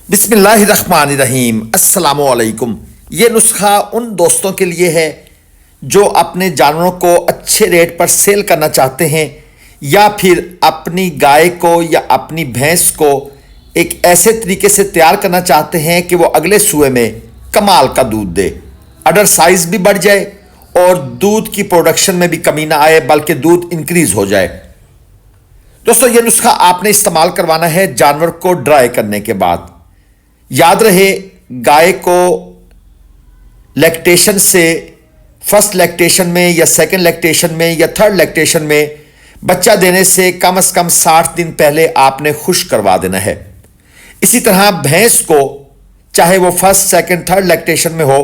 بسم اللہ الرحمن الرحیم۔ السلام علیکم۔ یہ نسخہ ان دوستوں کے لیے ہے جو اپنے جانوروں کو اچھے ریٹ پر سیل کرنا چاہتے ہیں یا پھر اپنی گائے کو یا اپنی بھینس کو ایک ایسے طریقے سے تیار کرنا چاہتے ہیں کہ وہ اگلے سوئے میں کمال کا دودھ دے، اڈر سائز بھی بڑھ جائے اور دودھ کی پروڈکشن میں بھی کمی نہ آئے بلکہ دودھ انکریز ہو جائے۔ دوستو، یہ نسخہ آپ نے استعمال کروانا ہے جانور کو ڈرائی کرنے کے بعد۔ یاد رہے، گائے کو لیکٹیشن سے فرسٹ لیکٹیشن میں یا سیکنڈ لیکٹیشن میں یا تھرڈ لیکٹیشن میں بچہ دینے سے کم از کم 60 دن پہلے آپ نے خشک کروا دینا ہے۔ اسی طرح بھینس کو چاہے وہ فرسٹ سیکنڈ تھرڈ لیکٹیشن میں ہو،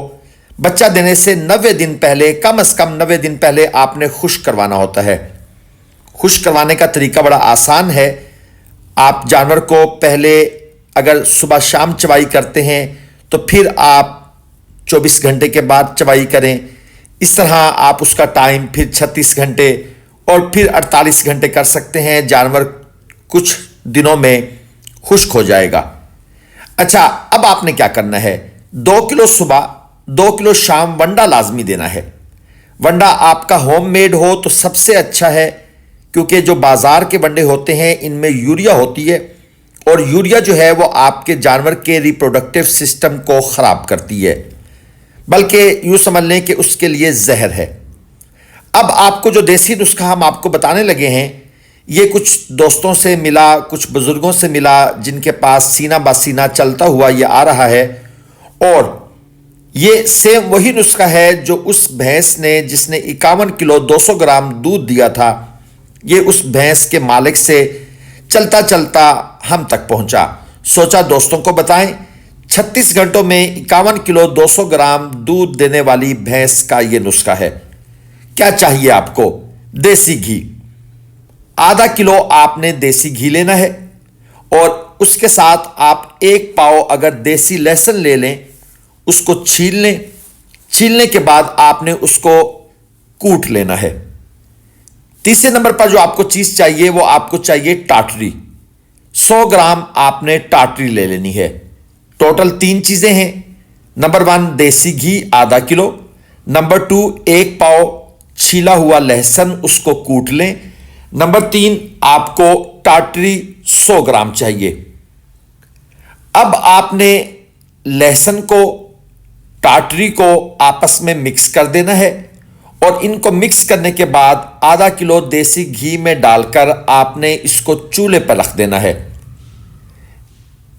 بچہ دینے سے 90 دن پہلے، کم از کم 90 دن پہلے آپ نے خشک کروانا ہوتا ہے۔ خشک کروانے کا طریقہ بڑا آسان ہے۔ آپ جانور کو پہلے اگر صبح شام چوائی کرتے ہیں تو پھر آپ 24 گھنٹے کے بعد چوائی کریں۔ اس طرح آپ اس کا ٹائم پھر 36 گھنٹے اور پھر 48 گھنٹے کر سکتے ہیں۔ جانور کچھ دنوں میں خشک ہو جائے گا۔ اچھا، اب آپ نے کیا کرنا ہے؟ 2 کلو صبح 2 کلو شام ونڈا لازمی دینا ہے۔ ونڈا آپ کا ہوم میڈ ہو تو سب سے اچھا ہے، کیونکہ جو بازار کے ونڈے ہوتے ہیں ان میں یوریا ہوتی ہے، اور یوریا جو ہے وہ آپ کے جانور کے ریپروڈکٹیو سسٹم کو خراب کرتی ہے، بلکہ یوں سمجھ لیں کہ اس کے لیے زہر ہے۔ اب آپ کو جو دیسی نسخہ ہم آپ کو بتانے لگے ہیں، یہ کچھ دوستوں سے ملا، کچھ بزرگوں سے ملا جن کے پاس سینہ بہ سینہ چلتا ہوا یہ آ رہا ہے، اور یہ سیم وہی نسخہ ہے جو اس بھینس نے جس نے 51 کلو 200 گرام دودھ دیا تھا، یہ اس بھینس کے مالک سے چلتا چلتا ہم تک پہنچا۔ سوچا دوستوں کو بتائیں۔ 36 گھنٹوں میں 51 کلو 200 گرام دودھ دینے والی بھینس کا یہ نسخہ ہے۔ کیا چاہیے آپ کو؟ دیسی گھی آدھا کلو آپ نے دیسی گھی لینا ہے، اور اس کے ساتھ آپ 1 پاؤ اگر دیسی لہسن لے لیں، اس کو چھیل لیں۔ چھیلنے کے بعد آپ نے اس کو کوٹ لینا ہے۔ تیسرے نمبر پر جو آپ کو چیز چاہیے وہ آپ کو چاہیے ٹاٹری۔ 100 گرام آپ نے ٹاٹری لے لینی ہے۔ ٹوٹل 3 چیزیں ہیں۔ نمبر 1 دیسی گھی آدھا کلو، نمبر 2 1 پاؤ چھیلا ہوا لہسن، اس کو کوٹ لیں، نمبر 3 آپ کو ٹاٹری 100 گرام چاہیے۔ اب آپ نے لہسن کو ٹاٹری کو آپس میں مکس کر دینا ہے، اور ان کو مکس کرنے کے بعد آدھا کلو دیسی گھی میں ڈال کر آپ نے اس کو چولہے پر رکھ دینا ہے۔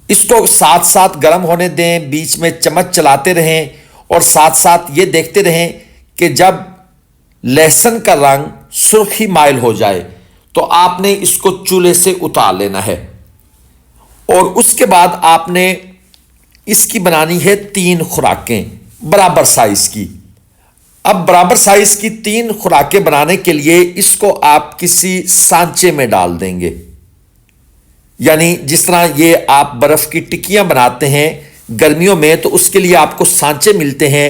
اس کو ساتھ ساتھ گرم ہونے دیں، بیچ میں چمچ چلاتے رہیں، اور ساتھ ساتھ یہ دیکھتے رہیں کہ جب لہسن کا رنگ سرخی مائل ہو جائے تو آپ نے اس کو چولہے سے اتار لینا ہے، اور اس کے بعد آپ نے اس کی بنانی ہے 3 خوراکیں برابر سائز کی۔ اب برابر سائز کی 3 خوراکیں بنانے کے لیے اس کو آپ کسی سانچے میں ڈال دیں گے، یعنی جس طرح یہ آپ برف کی ٹکیاں بناتے ہیں گرمیوں میں تو اس کے لیے آپ کو سانچے ملتے ہیں،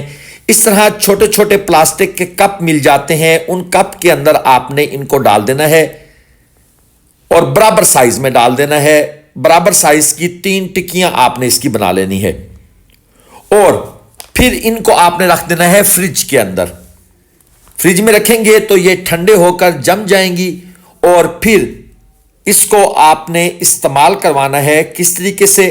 اس طرح چھوٹے چھوٹے پلاسٹک کے کپ مل جاتے ہیں۔ ان کپ کے اندر آپ نے ان کو ڈال دینا ہے اور برابر سائز میں ڈال دینا ہے۔ برابر سائز کی 3 ٹکیاں آپ نے اس کی بنا لینی ہے، اور پھر ان کو آپ نے رکھ دینا ہے فریج کے اندر۔ فریج میں رکھیں گے تو یہ ٹھنڈے ہو کر جم جائیں گی، اور پھر اس کو آپ نے استعمال کروانا ہے کس طریقے سے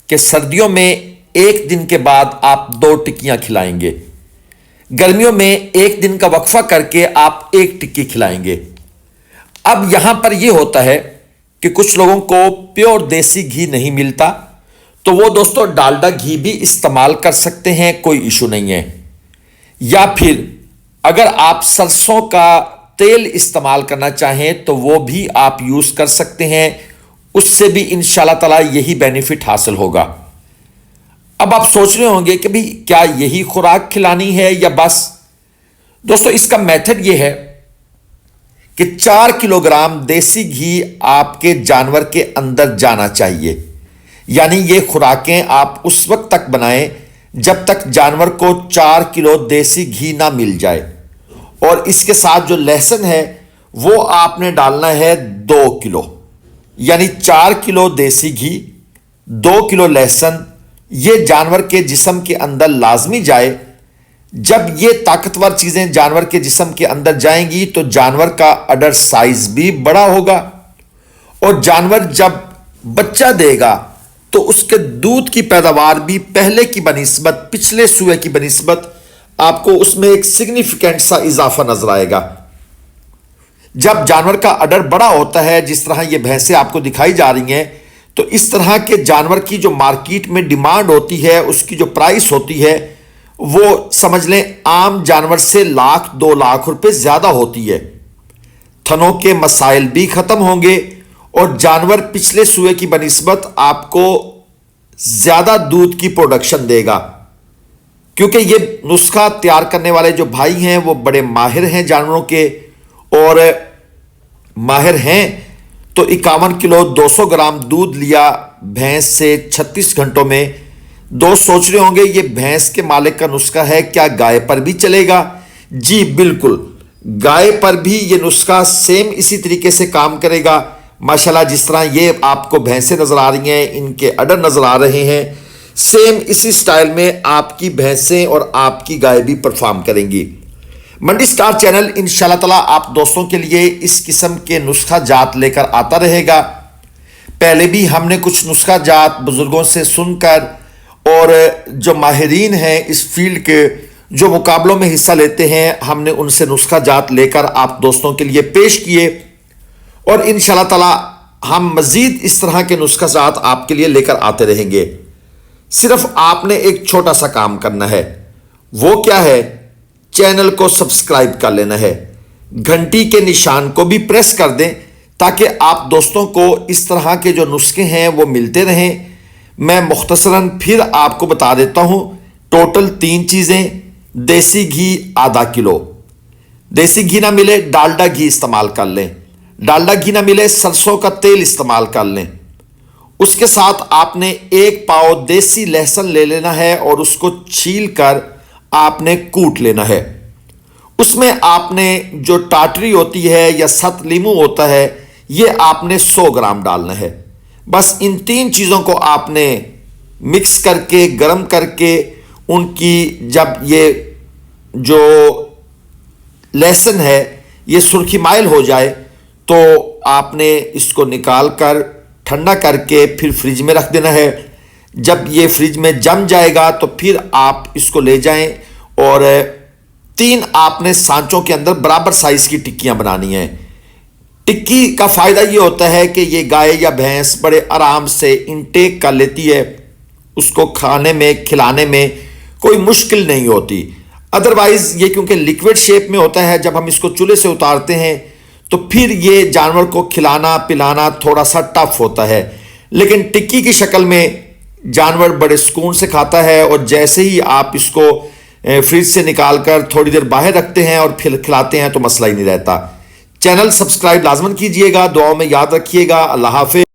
کہ سردیوں میں 1 دن کے بعد آپ 2 ٹکیاں کھلائیں گے، گرمیوں میں 1 دن کا وقفہ کر کے آپ 1 ٹکی کھلائیں گے۔ اب یہاں پر یہ ہوتا ہے کہ کچھ لوگوں کو پیور دیسی گھی نہیں ملتا، تو وہ دوستو ڈالڈا گھی بھی استعمال کر سکتے ہیں، کوئی ایشو نہیں ہے۔ یا پھر اگر آپ سرسوں کا تیل استعمال کرنا چاہیں تو وہ بھی آپ یوز کر سکتے ہیں، اس سے بھی انشاءاللہ تعالی یہی بینیفٹ حاصل ہوگا۔ اب آپ سوچ رہے ہوں گے کہ بھی کیا یہی خوراک کھلانی ہے یا بس؟ دوستو اس کا میتھڈ یہ ہے کہ 4 کلو گرام دیسی گھی آپ کے جانور کے اندر جانا چاہیے، یعنی یہ خوراکیں آپ اس وقت تک بنائیں جب تک جانور کو 4 کلو دیسی گھی نہ مل جائے، اور اس کے ساتھ جو لہسن ہے وہ آپ نے ڈالنا ہے 2 کلو، یعنی 4 کلو دیسی گھی، 2 کلو لہسن یہ جانور کے جسم کے اندر لازمی جائے۔ جب یہ طاقتور چیزیں جانور کے جسم کے اندر جائیں گی تو جانور کا اڈر سائز بھی بڑا ہوگا، اور جانور جب بچہ دے گا تو اس کے دودھ کی پیداوار بھی پہلے کی بنسبت، پچھلے سوئے کی بنسبت آپ کو اس میں ایک سگنیفیکنٹ سا اضافہ نظر آئے گا۔ جب جانور کا اڈر بڑا ہوتا ہے، جس طرح یہ بھینسیں آپ کو دکھائی جا رہی ہیں، تو اس طرح کے جانور کی جو مارکیٹ میں ڈیمانڈ ہوتی ہے، اس کی جو پرائس ہوتی ہے، وہ سمجھ لیں عام جانور سے 1,00,000-2,00,000 روپے زیادہ ہوتی ہے۔ تھنوں کے مسائل بھی ختم ہوں گے، اور جانور پچھلے سوئے کی بنسبت آپ کو زیادہ دودھ کی پروڈکشن دے گا، کیونکہ یہ نسخہ تیار کرنے والے جو بھائی ہیں وہ بڑے ماہر ہیں جانوروں کے، اور ماہر ہیں تو 51 کلو 200 گرام دودھ لیا بھینس سے 36 گھنٹوں میں۔ دوست سوچ رہے ہوں گے یہ بھینس کے مالک کا نسخہ ہے، کیا گائے پر بھی چلے گا؟ جی بالکل، گائے پر بھی یہ نسخہ سیم اسی طریقے سے کام کرے گا۔ ماشاءاللہ جس طرح یہ آپ کو بھینسیں نظر آ رہی ہیں، ان کے اڈر نظر آ رہے ہیں، سیم اسی سٹائل میں آپ کی بھینسیں اور آپ کی گائے بھی پرفارم کریں گی۔ منڈی سٹار چینل انشاءاللہ تعالیٰ آپ دوستوں کے لیے اس قسم کے نسخہ جات لے کر آتا رہے گا۔ پہلے بھی ہم نے کچھ نسخہ جات بزرگوں سے سن کر اور جو ماہرین ہیں اس فیلڈ کے، جو مقابلوں میں حصہ لیتے ہیں، ہم نے ان سے نسخہ جات لے کر آپ دوستوں کے لیے پیش کیے، اور انشاءاللہ تعالیٰ ہم مزید اس طرح کے نسخہ جات آپ کے لیے لے کر آتے رہیں گے۔ صرف آپ نے ایک چھوٹا سا کام کرنا ہے، وہ کیا ہے؟ چینل کو سبسکرائب کر لینا ہے، گھنٹی کے نشان کو بھی پریس کر دیں تاکہ آپ دوستوں کو اس طرح کے جو نسخے ہیں وہ ملتے رہیں۔ میں مختصراً پھر آپ کو بتا دیتا ہوں، ٹوٹل 3 چیزیں: دیسی گھی ½ کلو، دیسی گھی نہ ملے ڈالڈا گھی استعمال کر لیں، ڈالڈا گھی نہ ملے سرسوں کا تیل استعمال کر لیں۔ اس کے ساتھ آپ نے 1 پاؤ دیسی لہسن لے لینا ہے، اور اس کو چھیل کر آپ نے کوٹ لینا ہے۔ اس میں آپ نے جو ٹاٹری ہوتی ہے یا ست لیمو ہوتا ہے، یہ آپ نے 100 گرام ڈالنا ہے۔ بس ان 3 چیزوں کو آپ نے مکس کر کے، گرم کر کے، ان کی جب یہ جو لہسن ہے یہ سرخی مائل ہو جائے تو آپ نے اس کو نکال کر ٹھنڈا کر کے پھر فریج میں رکھ دینا ہے۔ جب یہ فریج میں جم جائے گا تو پھر آپ اس کو لے جائیں، اور 3 آپ نے سانچوں کے اندر برابر سائز کی ٹکیاں بنانی ہیں۔ ٹکی کا فائدہ یہ ہوتا ہے کہ یہ گائے یا بھینس بڑے آرام سے انٹیک کر لیتی ہے، اس کو کھانے میں کھلانے میں کوئی مشکل نہیں ہوتی۔ ادروائز یہ کیونکہ لیکوڈ شیپ میں ہوتا ہے، جب ہم اس کو چولہے سے اتارتے ہیں تو پھر یہ جانور کو کھلانا پلانا تھوڑا سا ٹف ہوتا ہے، لیکن ٹکی کی شکل میں جانور بڑے سکون سے کھاتا ہے، اور جیسے ہی آپ اس کو فریج سے نکال کر تھوڑی دیر باہر رکھتے ہیں اور پھر کھلاتے ہیں تو مسئلہ ہی نہیں رہتا۔ چینل سبسکرائب لازماً کیجئے گا، دعاؤں میں یاد رکھیے گا۔ اللہ حافظ۔